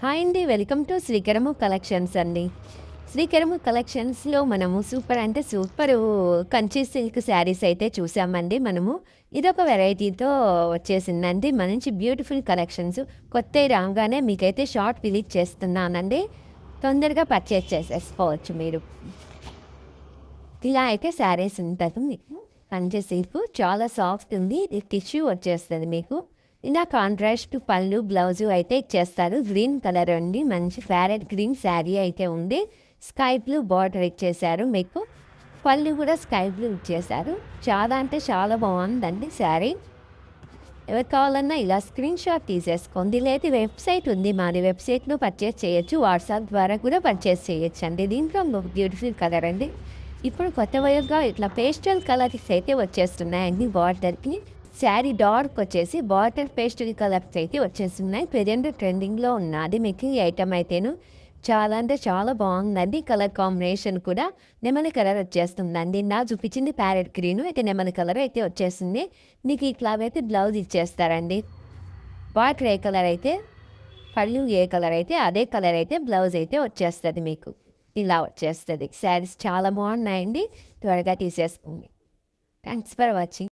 Hi అండి. Welcome to శ్రీకరము collections అండి. శ్రీకరము కలెక్షన్స్‌లో మనము సూపర్ అంటే సూపరు కంచి సిల్క్ శారీస్ అయితే చూసామండి మనము. ఇదొక వెరైటీతో వచ్చేసిందండి. మంచి బ్యూటిఫుల్ కలెక్షన్స్. కొత్తయి రాంగానే మీకైతే షార్ట్ రిలీజ్ చేస్తున్నానండి. తొందరగా పర్చేజ్ చేసేసుకోవచ్చు మీరు. ఇలా అయితే శారీస్ ఉంటది మీకు. కంచి సిల్క్ చాలా సాఫ్ట్ ఉంది. ఇది టిష్యూ వచ్చేస్తది మీకు. ఇలా కాంట్రాస్ట్ పళ్ళు, బ్లౌజు అయితే ఇచ్చేస్తారు. గ్రీన్ కలర్ అండి. మంచి ప్యారెట్ గ్రీన్ శారీ అయితే ఉంది. స్కై బ్లూ బార్డర్ ఇచ్చేశారు మీకు. పళ్ళు కూడా స్కై బ్లూ ఇచ్చేశారు. చాలా అంటే చాలా బాగుందండి శారీ. ఎవరికి కావాలన్నా ఇలా స్క్రీన్ షాట్ తీసేసుకోండి. లేదా వెబ్సైట్ ఉంది మాది. వెబ్సైట్‌లో పర్చేస్ చేయొచ్చు. వాట్సాప్ ద్వారా కూడా పర్చేస్ చేయొచ్చండి. దీంట్లో ఒక బ్యూటిఫుల్ కలర్ అండి. ఇప్పుడు కొత్త వైపుగా ఇట్లా పేస్టల్ కలర్స్ అయితే వచ్చేస్తున్నాయండి బార్డర్‌కి. శారీ డార్క్ వచ్చేసి బార్డర్ పేస్టల్ కలర్స్ అయితే వచ్చేస్తున్నాయి. ప్రెజెంట్ ట్రెండింగ్‌లో ఉన్నది మీకు ఈ ఐటెమ్ అయితేను. చాలా అంటే చాలా బాగుందండి. కలర్ కాంబినేషన్ కూడా నెమలి కలర్ వచ్చేస్తుందండి. నా చూపించింది ప్యారెట్ గ్రీను. అయితే నెమలి కలర్ అయితే వచ్చేస్తుంది. మీకు ఇట్లా అయితే బ్లౌజ్ ఇచ్చేస్తారండి. బార్డర్ ఏ కలర్ అయితే పళ్ళు ఏ కలర్ అయితే అదే కలర్ అయితే బ్లౌజ్ అయితే వచ్చేస్తుంది మీకు. ఇలా వచ్చేస్తది. శారీస్ చాలా బాగున్నాయండి. త్వరగా తీసేసుకోండి. Thanks for watching.